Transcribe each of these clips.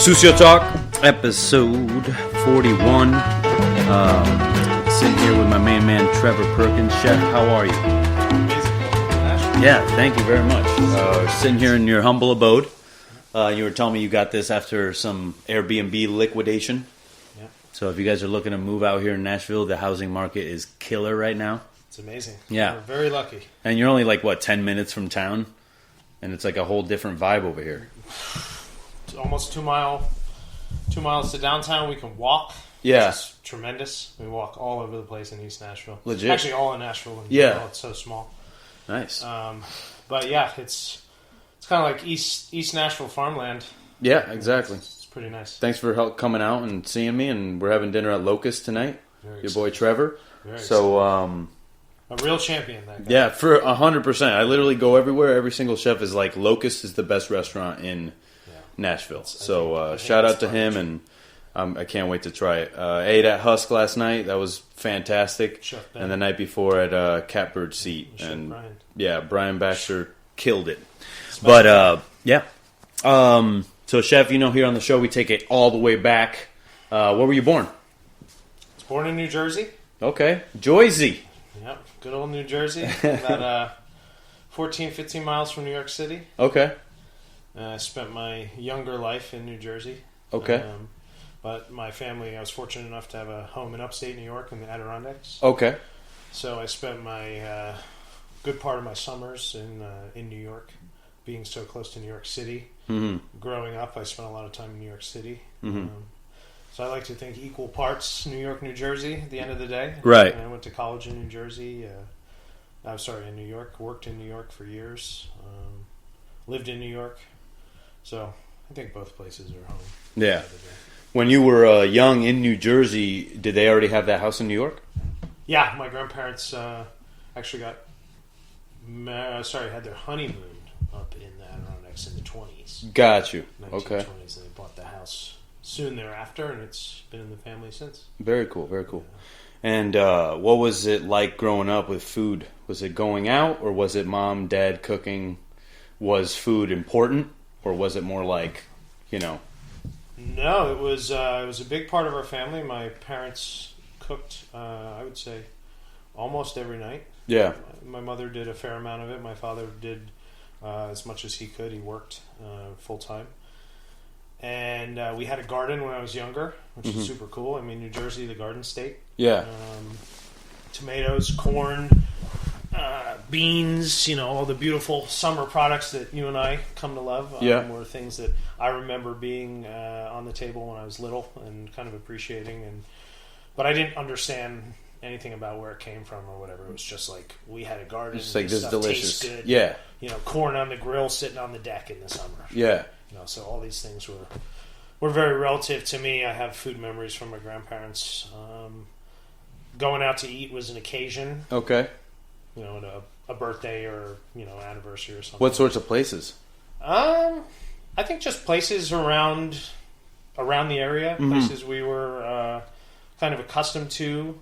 SUCIOTALK, episode 41. Sitting here with my main man, Trevor Perkins. Chef, how are you? Amazing. Yeah, thank you very much. Sitting here in your humble abode. You were telling me you got this after some Airbnb liquidation. Yeah. So if you guys are looking to move out here in Nashville, the housing market is killer right now. It's amazing. Yeah. We're very lucky. And you're only like, 10 minutes from town? And it's like a whole different vibe over here. It's almost 2 miles to downtown. We can walk. Yeah. It's tremendous. We walk all over the place in East Nashville. Legit? Actually, all in Nashville. Yeah. It's so small. Nice. But yeah, it's kind of like East Nashville farmland. Yeah, exactly. It's pretty nice. Thanks for coming out and seeing me, and we're having dinner at LOCUST tonight. Your boy Trevor. Very so, a real champion, that guy. Yeah, for 100%. I literally go everywhere. Every single chef is like, LOCUST is the best restaurant in Nashville. So, shout out to him, and I can't wait to try it. Ate at Husk last night. That was fantastic. And the night before at Catbird Seat. And Brian. Yeah, Brian Baxter killed it. But, yeah. So, Chef, here on the show, we take it all the way back. Where were you born? I was born in New Jersey. Okay. Jersey. Yep, good old New Jersey. About 14, 15 miles from New York City. Okay. I spent my younger life in New Jersey. Okay. But my family, I was fortunate enough to have a home in upstate New York in the Adirondacks. Okay. So I spent my good part of my summers in New York, being so close to New York City. Mm-hmm. Growing up, I spent a lot of time in New York City. Mm-hmm. So I like to think equal parts New York, New Jersey at the end of the day. Right. And I went to college in New Jersey. In New York. Worked in New York for years. Lived in New York. So I think both places are home. Yeah. When you were young in New Jersey, did they already have that house in New York? Yeah, my grandparents actually had their honeymoon up in the Adirondacks in the 20s. Got you. 1920s, Okay. and they bought the house soon thereafter, and it's been in the family since. Very cool, very cool. And what was it like growing up with food? Was it going out, or was it mom, dad cooking? Was food important, or was it more like, No, it was a big part of our family. My parents cooked, I would say, almost every night. Yeah. My mother did a fair amount of it. My father did as much as he could. He worked full time. And we had a garden when I was younger, which is super cool. I mean, New Jersey, the garden state. Yeah. Tomatoes, corn, beans, all the beautiful summer products that you and I come to love were things that I remember being on the table when I was little and kind of appreciating. But I didn't understand anything about where it came from or whatever. It was just like we had a garden. It's like this this stuff delicious. tastes good. Yeah. Corn on the grill sitting on the deck in the summer. Yeah. So all these things were very relative to me. I have food memories from my grandparents. Going out to eat was an occasion. Okay. At a birthday or anniversary or something. What sorts of places? I think just places around the area, places we were kind of accustomed to.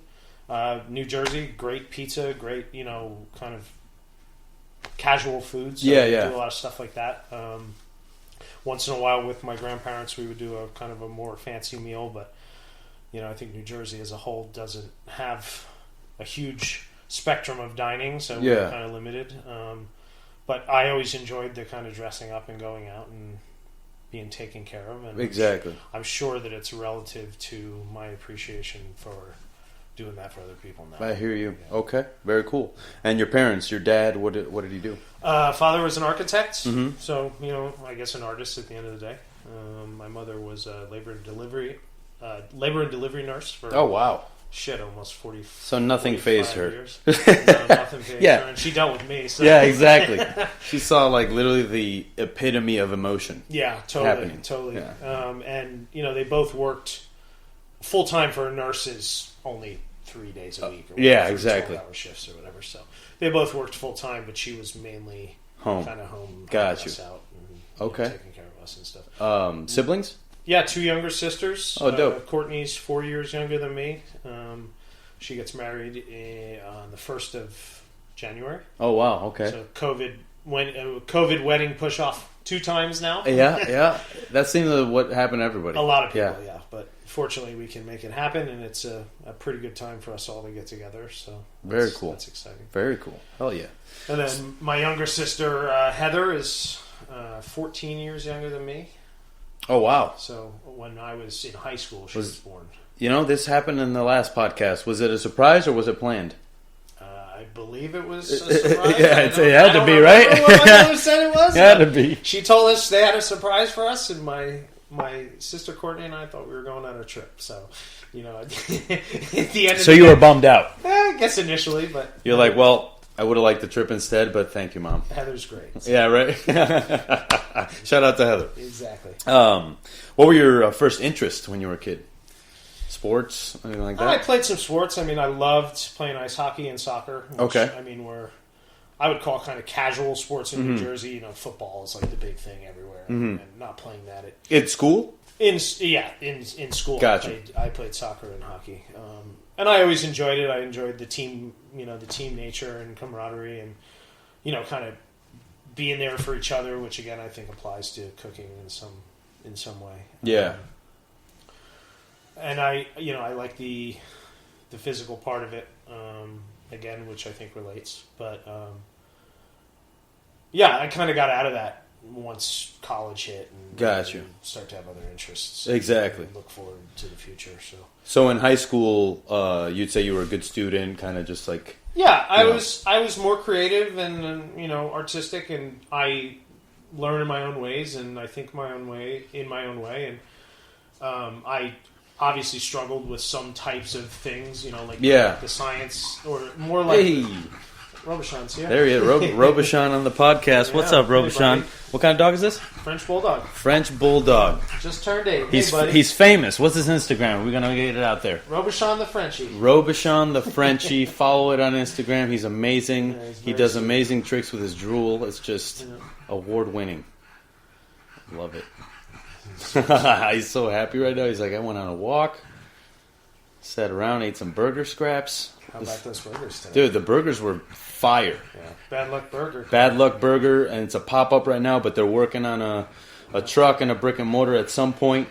New Jersey, great pizza, great kind of casual food. So we do a lot of stuff like that. Once in a while with my grandparents, we would do a kind of a more fancy meal, but I think New Jersey as a whole doesn't have a huge spectrum of dining, so we're kind of limited. But I always enjoyed the kind of dressing up and going out and being taken care of. And exactly. I'm sure that it's relative to my appreciation for doing that for other people now. I hear you. Yeah. Okay, very cool. And your parents, your dad, what did he do? Father was an architect, Mm-hmm. so I guess an artist at the end of the day. My mother was a labor and delivery nurse for almost 40. So nothing phased her. Years. No, nothing phased her, and she dealt with me. So. Yeah, exactly. She saw like literally the epitome of emotion. Yeah, totally. Yeah. And they both worked full time for nurses only 3 days a week. Or yeah, exactly. 12-hour shifts or whatever. So they both worked full time, but she was mainly home, Got you. Us out and taking care of us and stuff. Siblings? Yeah, 2 younger sisters. Oh, dope. Courtney's 4 years younger than me. She gets married on the 1st of January. Oh, wow. Okay. So COVID when COVID wedding push off 2 times now. Yeah. That seems to what happened to everybody. A lot of people, yeah. But fortunately, we can make it happen, and it's a pretty good time for us all to get together. So very cool. That's exciting. Very cool. Hell yeah. And then my younger sister, Heather, is 14 years younger than me. Oh, wow. So when I was in high school, she was born. You know, this happened in the last podcast. Was it a surprise or was it planned? I believe it was a surprise. It had to be, right? What my mother said it was. It had to be. She told us they had a surprise for us, and my sister Courtney and I thought we were going on a trip. So, you know, at the end. So you were bummed out. I guess initially, but you're like, well, I would have liked the trip instead, but thank you, Mom. Heather's great. So. Yeah, right. Shout out to Heather. Exactly. What were your first interests when you were a kid? Sports, anything like that? I played some sports. I mean, I loved playing ice hockey and soccer. Which, I mean, were I would call kind of casual sports in New Jersey. You know, football is like the big thing everywhere, and not playing that at school. In school, Gotcha. I played soccer and hockey, and I always enjoyed it. I enjoyed the team, the team nature and camaraderie, and kind of being there for each other, which again I think applies to cooking in some way. Yeah. And I like the physical part of it, again, which I think relates. But I kind of got out of that once college hit and, Gotcha. and start to have other interests. Exactly. And look forward to the future. So in high school, you'd say you were a good student, kind of just like. Yeah, I was more creative and artistic, and I learn in my own ways, and I think in my own way, and I obviously struggled with some types of things, like the science, or more like Robuchon's here. There he is, Robuchon on the podcast. What's up, Robuchon? Hey, what kind of dog is this? French Bulldog. French Bulldog. Just turned 8. He's buddy. He's famous. What's his Instagram? We're gonna get it out there. Robuchon the Frenchie. Robuchon the Frenchie. Follow it on Instagram. He's amazing. Yeah, he does amazing tricks with his drool. It's just award winning. Love it. He's so happy right now. He's like, I went on a walk, sat around, ate some burger scraps. How about those burgers today? Dude, the burgers were fire. Yeah. Bad Luck Burger. Bad Luck Burger, and it's a pop-up right now, but they're working on a truck and a brick and mortar at some point.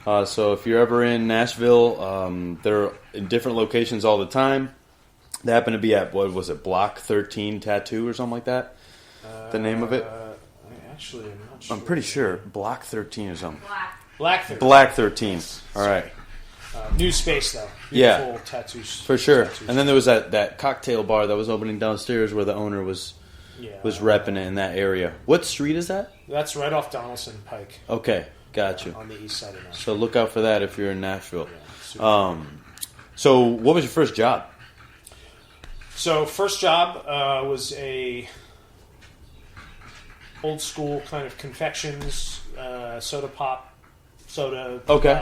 Yep. So if you're ever in Nashville, they're in different locations all the time. They happen to be at, what was it, Block 13 Tattoo or something like that? The name of it? Actually, I'm not sure. I'm pretty sure. Block 13 or something. Black 13. Black 13. All right. New space, though. Beautiful tattoos. For sure. And then there was that cocktail bar that was opening downstairs where the owner was repping it in that area. What street is that? That's right off Donaldson Pike. Okay. Got you. On the east side of Nashville. So look out for that if you're in Nashville. Yeah, so what was your first job? So first job was a old school kind of confections, soda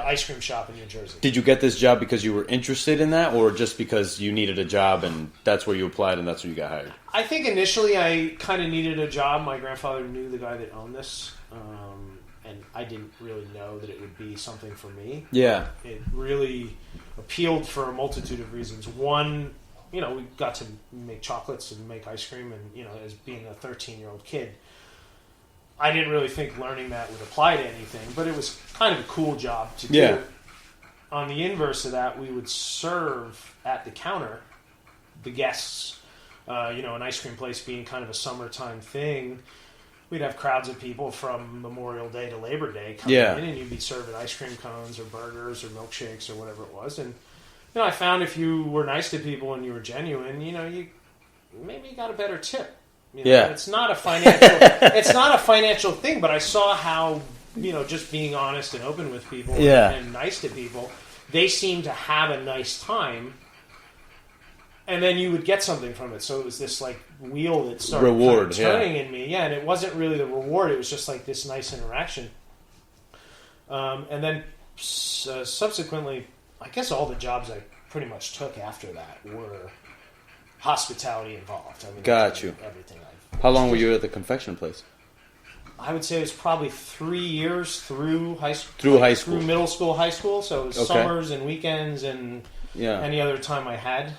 ice cream shop in New Jersey. Did you get this job because you were interested in that, or just because you needed a job and that's where you applied and that's where you got hired? I think initially I kind of needed a job. My grandfather knew the guy that owned this, and I didn't really know that it would be something for me. Yeah. It really appealed for a multitude of reasons. One, we got to make chocolates and make ice cream, and, as being a 13-year-old kid, I didn't really think learning that would apply to anything, but it was kind of a cool job to do. On the inverse of that, we would serve at the counter the guests. An ice cream place being kind of a summertime thing, we'd have crowds of people from Memorial Day to Labor Day coming in, and you'd be serving ice cream cones or burgers or milkshakes or whatever it was. And I found if you were nice to people and you were genuine, you maybe got a better tip. It's not a financial thing, but I saw how, just being honest and open with people and nice to people, they seemed to have a nice time, and then you would get something from it. So it was this like wheel that started reward, turning in me. Yeah, and it wasn't really the reward. It was just like this nice interaction. And then subsequently, I guess all the jobs I pretty much took after that were hospitality involved. I mean, got you. Everything. How long were you at the confection place? I would say it was probably 3 years through high school. Through middle school, high school. So it was summers and weekends and any other time I had.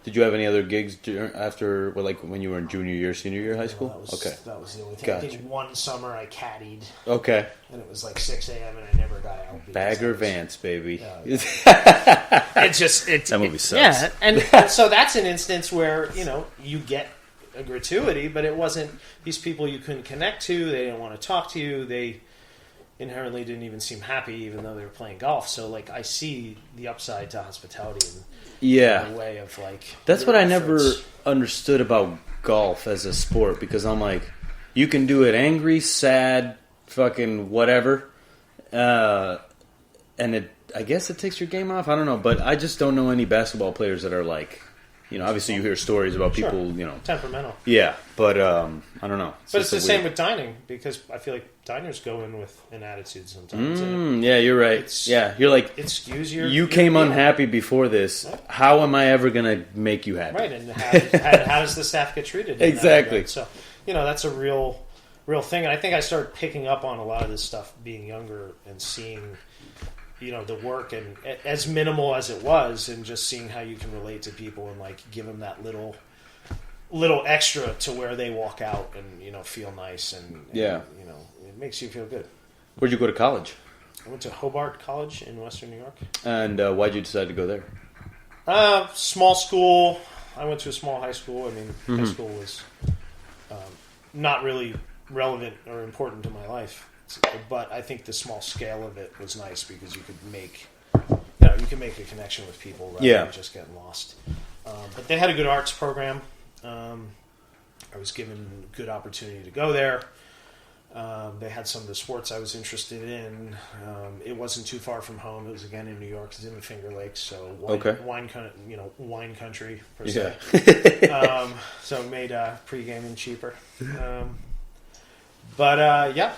Did you have any other gigs after, like when you were in junior year, senior year of high school? That was the only thing. Gotcha. I think one summer I caddied. Okay. And it was like 6 a.m. and I never got out. Bagger Vance, baby. That movie sucks. Yeah, and so that's an instance where, you get a gratuity, but it wasn't these people you couldn't connect to. They didn't want to talk to you. They inherently didn't even seem happy, even though they were playing golf. So, like, I see the upside to hospitality in a way of, like... That's what I never understood about golf as a sport, because I'm like, you can do it angry, sad, fucking whatever, and I guess it takes your game off. I don't know, but I just don't know any basketball players that are like... obviously you hear stories about people, temperamental. Yeah, but I don't know. But it's the same with dining, because I feel like diners go in with an attitude sometimes. Yeah, you're right. You're like, excuse you came unhappy before this. Right. How am I ever going to make you happy? Right, and how does the staff get treated? Exactly. So, that's a real thing. And I think I started picking up on a lot of this stuff being younger and seeing... the work, and as minimal as it was, and just seeing how you can relate to people and like give them that little extra to where they walk out and feel nice and it makes you feel good. Where'd you go to college? I went to Hobart College in Western New York. And why'd you decide to go there? Small school. I went to a small high school. I mean, high school was not really relevant or important to my life. But I think the small scale of it was nice because you could make, a connection with people rather than just getting lost. But they had a good arts program. I was given a good opportunity to go there. They had some of the sports I was interested in. It wasn't too far from home. It was again in New York. It's in the Finger Lakes, so wine country per se. So it made pre-gaming cheaper. But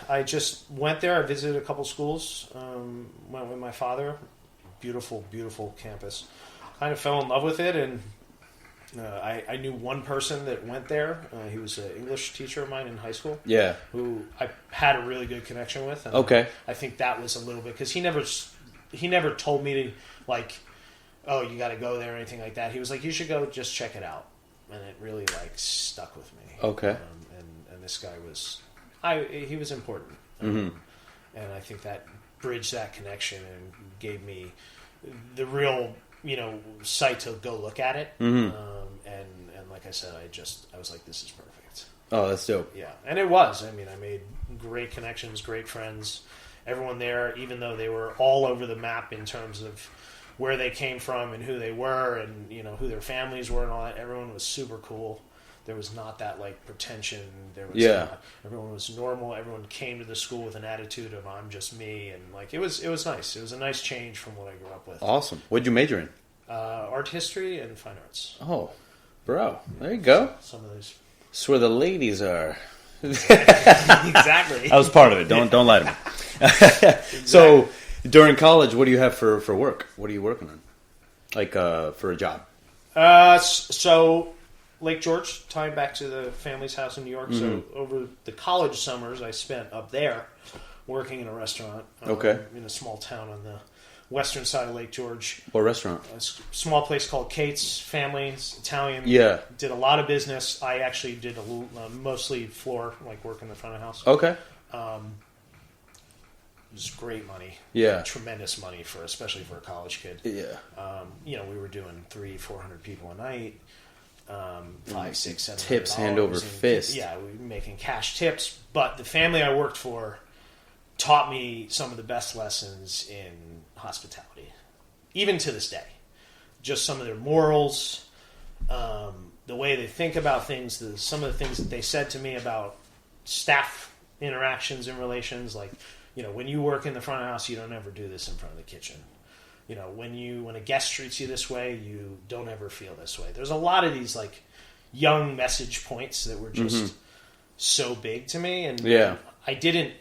I just went there. I visited a couple schools. Went with my father. Beautiful, beautiful campus. Kind of fell in love with it, and I knew one person that went there. He was an English teacher of mine in high school. Yeah, who I had a really good connection with. And I think that was a little bit because he never told me to like, oh, you got to go there or anything like that. He was like, you should go, just check it out, and it really like stuck with me. Okay, and this guy was. He was important, and I think that bridged that connection and gave me the real, site to go look at it. And like I said, I was like, this is perfect. Oh, that's dope. Yeah, and it was. I mean, I made great connections, great friends. Everyone there, even though they were all over the map in terms of where they came from and who they were, and who their families were and all that. Everyone was super cool. There was not that like pretension. There was everyone was normal. Everyone came to the school with an attitude of I'm just me, and like it was nice. It was a nice change from what I grew up with. Awesome. What'd you major in? Art history and fine arts. Oh, bro, there you go. Some of those. It's where the ladies are. Exactly. I was part of it. Don't lie to me. Exactly. So during college, what do you have for work? What are you working on? Like for a job? So. Lake George, tying back to the family's house in New York. So over the college summers, I spent up there working in a restaurant in a small town on the western side of Lake George. What restaurant? A small place called Kate's Family. It's Italian. Yeah. Did a lot of business. I actually did mostly floor, like work in the front of the house. Okay. It was great money. Yeah. Tremendous money especially for a college kid. Yeah. We were doing 300-400 people a night. 5, 6, 7 tips hand over fist. Yeah, we were making cash tips. But the family I worked for taught me some of the best lessons in hospitality, even to this day. Just some of their morals, the way they think about things, some of the things that they said to me about staff interactions and relations. Like, when you work in the front of the house, you don't ever do this in front of the kitchen. When a guest treats you this way, you don't ever feel this way. There's a lot of these like young message points that were just so big to me, and I didn't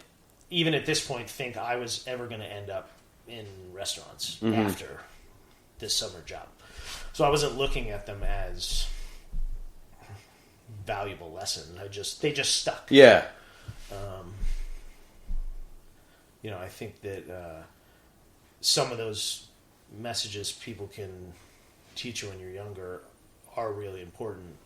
even at this point think I was ever going to end up in restaurants after this summer job. So I wasn't looking at them as valuable lessons. They just stuck. Yeah. I think that some of those messages people can teach you when you're younger are really important.